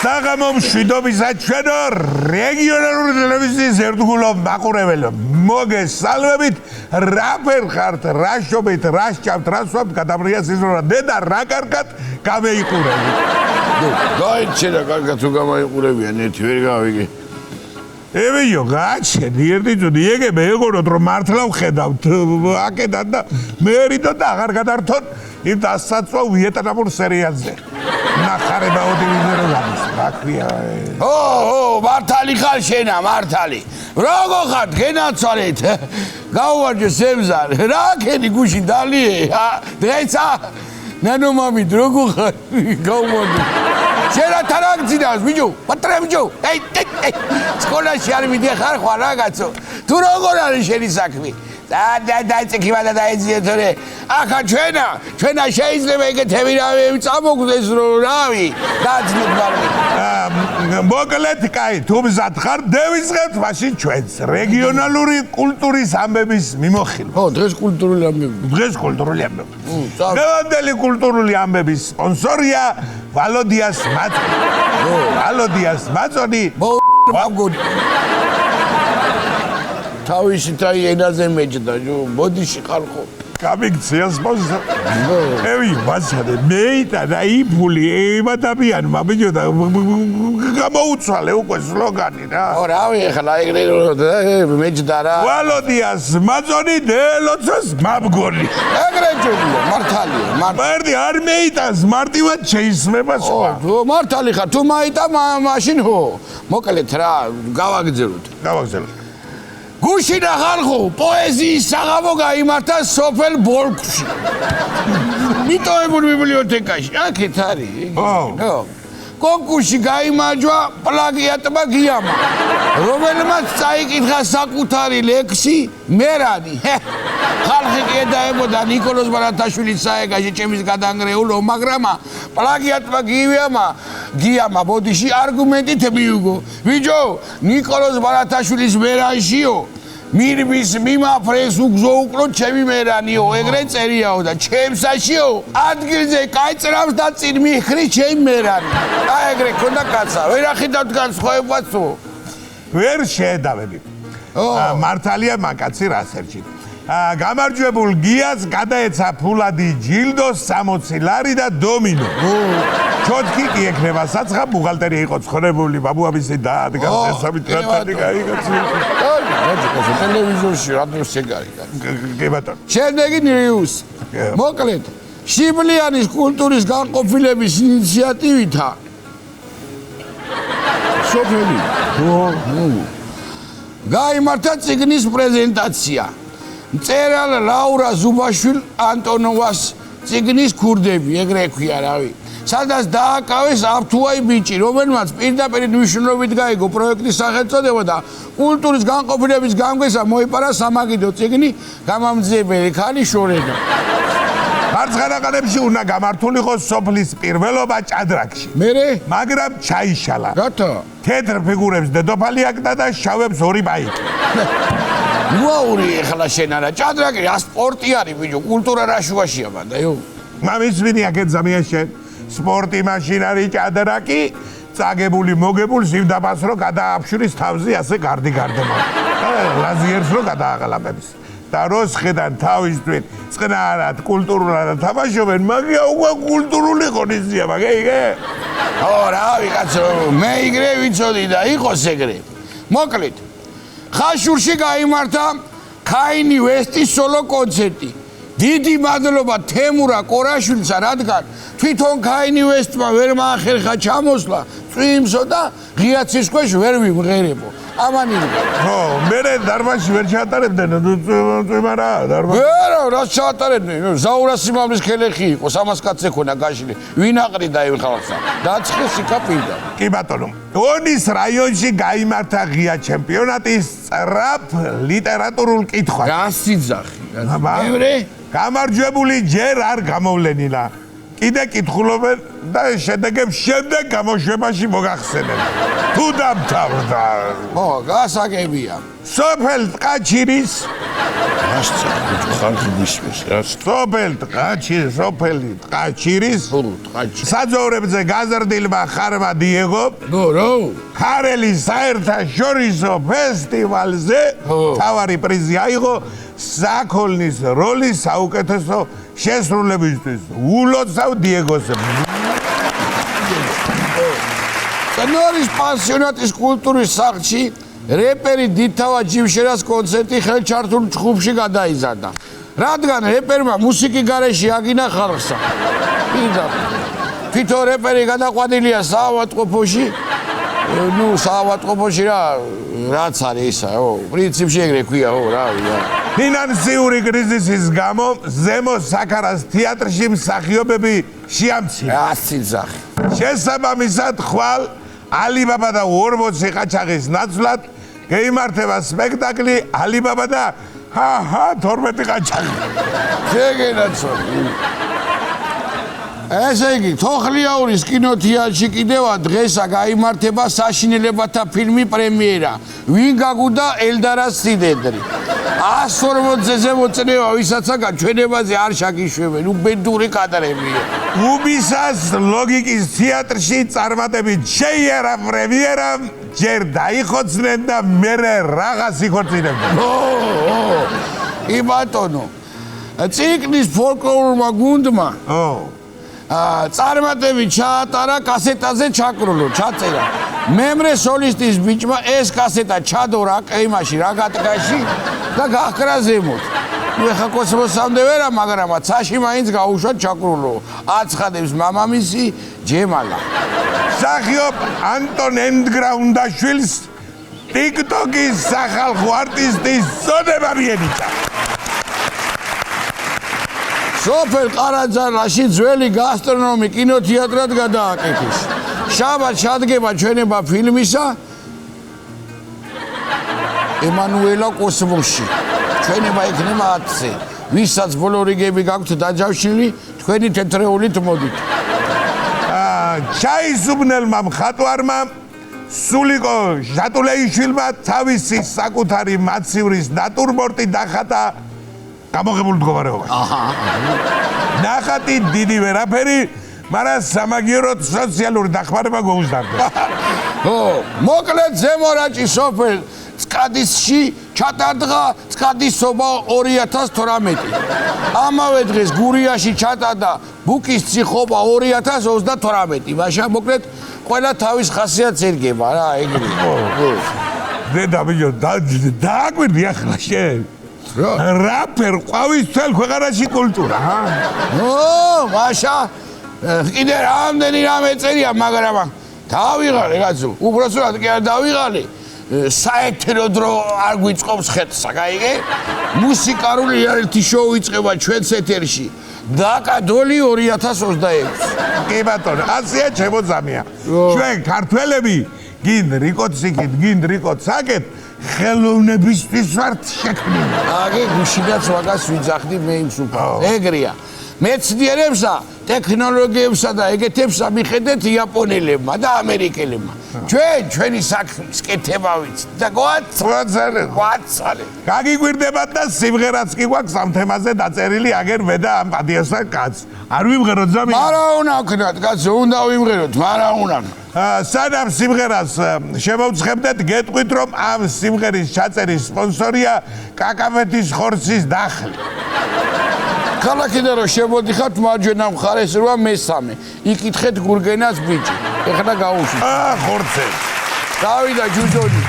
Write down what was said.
საღამო მშვიდობისა ჩვენო რეგიონალური ტელევიზიის ერთგულო მაყურებელო მოგესალმებით რა ფერხართ რა შობეთ რა სჭამთ რა სვამთ გადამრიას ისროლა დედა რა კარგად გამეიყურებით გაიჩენა კარგად თუ გამოიყურებიან ერთი ვერ გავიგე ევეიო გაჩენი ერთი წუთი ეგე მეეგონოთ რომ მართლა ვხედავთ აკედან და მე რიდო და აღარ გადართონ იმ დასაცვა ვიეტნამურ სერიალზე ნახარება ოდივიზერო გამის რა ქვია ო მართალი ხარ შენა მართალი როგორ ხარ გენაცვალეთ გაუვარჯე სემზარ რა ქენი გუში დალიე დღეცა ნანო მამი როგორ ხარ გაუვარჯე შენა თარაგძინავს ბიჭო პატრებიჭო სკოლაში არ მიდიხარ ხარ რაღაცო თუ როგორ არის შენი საქმე დაიწექივა და დაეძიე თორე ახლა ჩვენა შეიძლება ეგეთები რავი წამოგდეს რომ რავი დაძნით მაგრამ მოკლედ კაი თუ მზად ხარ დევიწყებთ მაშინ ჩვენს რეგიონალური კულტურის ამბების მიმოხილვა ხო დღეს კულტურული ამბები დღეს კულტურული ამბები დღევანდელი კულტურული ამბების სპონსორია ვალოდიას მაწონი მაგოდი თავისი თაი ენაზე მეჯდა ბოდიში ხალხო გამიქცია სპონსორ ევი მასადე მეიტა და იფული ემადაბიანმა ბიჭო და გამოუცვალე უკვე სლოგანი რა ო რავი ახლა ეგრე მეჯდა რა ვალოდიას მაწონი დელოცოს მაბგონი ეგრე ჯობია მართალია მარტი არ მეიტას მარტივად შეისმება სხვა მართალი ხარ თუ მაიტა მაშინ ხო მოკლედ რა გავაგზავნოთ გუშინა ხალხო პოეზიის საღამო გაიმართა სოფელ ბოლქვში მიტოვებულ ბიბლიოთეკაში აქეთ არის ხო კონკურსში გაიმარჯვა პლაგიატმა გიამა რომელმაც წაიკითხა საკუთარი ლექსი მერანი ხალხი კი ეძაებოდა ნიკოლოზ ბარათაშვილის საეგაში ჩემის გადანგრეულო მაგრამ პლაგიატმა გიამა ბოდიში არგუმენტით მიუგო ბიჭო ნიკოლოზ ბარათაშვილის მერანშიო მირმის მიმაფრეს უგზოუკლო ჩემი მერანიო ეგრე წერიაო და ჩემსაშიო ადგილზე კაიწერავს და წინ მიხრი ჩემი მერანი აი ეგრე ქონდა კაცა ვერ ახიდავთ განსხვავებაცო ვერ შეედავები მართალია მაკაცი რას ერჩით გამარჯვებულ გიას გადაეცა ფულადი ჯილდო 60 ლარი და დომინო ჩოთკი კი ექნება საცხა ბუღალტერი იყო ცხოვრებული ბაბუამისი დაადგა ესამით რატანი გაიგაცი ტელევიზორში რადიოს ეგარი კი ბატონო შემდეგი ნიუს მოკლედ შიბლიანის კულტურის განყოფილების ინიციატივითა სოფელი გაიმართა წიგნის პრეზენტაცია მწერალ ლაურა ზუბაშვილ ანტონოვას წიგნის ქურდები ეგრე ქვია რავი სადაც დააკავეს აფთუაი ბიჭი რომელმაც პირდაპირ მნიშვნელობით გაიგო პროექტის სახელწოდება და კულტურის განყოფილების გამგესა მოიპარა სამაგიდო წიგნი გამამძიებელი ქალი შორენა მარცხენაყარებში უნდა გამართულიყო სოფლის პირველობა ჭადრაკში მაგრამ ჩაიშალა რათა თეთრ ფიგურებს დედოფალი აკდა და შავებს ორი ბაიკი ნუაური ეხლა შენა რა ჭადრაკი რა სპორტი არის ბიჭო კულტურა რა შუაშია მანდაიო მამის ვინი აკეთზამია შენ სპორტი მაშინარი ჭადრაკი წაგებული მოგებულ სივდაბას რო გადააფშურის თავზე ასე გარდიგარდემა ლაზიერს რო გადააღალამებს და როს ხედან თავისთვის წყნარად კულტურულად თამაშობენ მაგია უკვე კულტურული ღონისძია მაგეიგე ო რავი კაცო მე იგრე ვიცოდი და იყოს ეგრე მოკლედ ხაშურში გაიმართა ქაინი ვესტის სოლო კონცერტი დიდი მადლობა თემურა კორაშვილსა რადგან თვითონ ქაინი ვესტმა ვერ მაახერხა ჩამოსვლა წვიმსო და ღიაცის ქვეშ ვერ ვიმღერებო ამანი ხო მე დარბაზში ვერ ჩაატარებდნენ წვიმა რა დარბაზში რა ჩაატარებდნენ ზაურა სიმამრის ქელეხი იყო 300 კაცზე ქონა გაშლი ვინ აყრიდა იმ ხალხსა დაწყესი კაპიდა კი ბატონო ონის რაიონში გაიმართა ღია ჩემპიონატი სწრაფ ლიტერატურულ კითხვას გასიძახი გამარჯვებული ჯერ არ გამოვლენილა კიდე კითხულობენ და შედეგებს შემდეგ გამოშვებაში მოგახსენენ. თუ დამთავრდა. ხო, გასაგებია. სოფელ ტყაჩირის ხალხი მისმის რას? სოფელი ტყაჩირის საძოვრებზე გაზრდილმა ხარმა დიეგო რო ქარელის საერთაშორისო ფესტივალზე თავარი პრიზი აიღო საქოლნის როლის საუკეთესო შესრულებისთვის. ულოცავ დიეგოს. ტენორის პანსიონატის კულტურის სახლში რეპერი დიდთავა ჯიმშერას კონცერტი ხელჩართულ ჯგუფში გადაიზარდა. რადგან რეპერმა მუსიკის გარეშე აგინა ხალხსა. თვითონ რეპერი გადაყვანილია საავადმყოფოში. საავადმყოფოში რაც არის ისა, პრინციპში ეგრე ქვია, რა. ფინანსიური კრიზისის გამო ზემო საქარას თეატრში მსახიობები შეამცირა. ასიძახი. შესაბამისად ხვალ ალიბაბა და 40 ყაჩაღის ნაცვლად გაიმართება სპექტაკლი ალიბაბა და 12 ყაჩაღი. შეგენაცოლი. ესე იგი, თოხლიაურის კინოთეატრში კიდევა დღესა გაიმართება საშინელებათა ფილმი პრემიერა. ვინ გაგუდა ელდარას სიდედრი. 140-ზე მოწნევა ვისაცა ჩვენებაზე არ შაგიშვებენ, უბედური კადრებია. უბისას ლოგიკის თეატრში წარმატებით შეიარა პრემიერა, ჯერ დაიხოცნენ და მერე რაღაც იქორწინებდნენ. კი ბატონო. ციკლის ფოლკლორულმა გუნდმა წარმატებით ჩაატარა კასეტაზე ჩაკრულო, ჩაწერა. მემრე სოლისტის ბიჭმა ეს კასეტა ჩადო კეიმაში, რაგატკაში და გაჰკრა ზემოთ. ეხა კოსმოსამდე ვერა, მაგრამ ცაში მაინც გაუშვა ჩაკრულო. აცხადებს მამამისი ჯემალა. მსახიობ ანტონ ენდგრაუნდაშვილს ტიკტოკის სახალხო არტისტის წოდება მიენიჭა. სოფელ ყარაძარაში ძველი გასტრონომი კინოთეატრად გადააკეთეს. შაბათ შედგება ჩვენება ფილმისა ემანუელა კოსმოსში. ჩვენება იქნება 10-ზე. ვისაც ბოლო რიგები გაქვთ დაჯავშილი, თქვენი თეთრეულით მოდით. ჩაისუბნელმა მხატვარმა სულიკო ჟატულეიშვილმა თავისი საკუთარი მაცივრის ნატურმორტი დახატა გამოღებულ მდგომარეობაში. ნახატი დიდი ვერაფერი, მაგრამ სამაგიეროდ სოციალური დახმარება გაუზარდა. მოკლედ ზემორაჭი სოფელ წკადისში ჩატარდა წკადისობა 2018. ამავე დღეს გურიაში ჩატარდა ბუკის ციხობა 2032. მაშა მოკლედ ყველა თავის ხასიათს ერგება რა ეგრე. დედა მიო დააკვირდი ახლა შენ. რაპერ ყვავის თელ ქვეყანაში კულტურა, მაშა კიდე რამდენი რამე წერია, მაგრამ დავიღალე კაცო, უბრალოდ კი არ დავიღალე. საეთერო დრო არ გვიწყობს ხეთსა, გაიგე? მუსიკალური ერთი შოუ იწყება ჩვენს ეთერში. დაკადოლი 2026. კი ბატონო, ასია ჩემო ძამია. ჩვენ ქართველები გინ რიკოციკით, გინ რიკოცაკეთ ხელოვნებისთვის ვართ შექმნილი. აგე გუშინაც ვაგას ვიძახდი მე იმ სუფას. ეგრეა. მეცნიერებსა, ტექნოლოგიებსა და ეგეთებსა მიხედეთ იაპონელებმა და ამერიკელებმა. ჩვენი საქმის კეთება ვიცით და გვაცალე. გაგიგვირდებათ და სიმღერაც კი გვაქვს ამ თემაზე დაწერილი, აგერ მე და ამ პატიოსთან კაცს. არ ვიმღეროთ ზამი? არა უნდა ვქნათ, კაცო, უნდა ვიმღეროთ, არა უნდა. სანამ სიმღერას შემოვცხებდეთ, გეტყვით რომ ამ სიმღერის ჩაწერის სპონსორია კაკაბეთის ხორცის დახლი. ქალაქიდან რომ შემოდიხართ მარჯვენა მხარეს რვა მესამე. იკითხეთ გურგენას ბიჭი. ეხლა გაუშვით. ხორცე. დავიდა ჯუჯონი.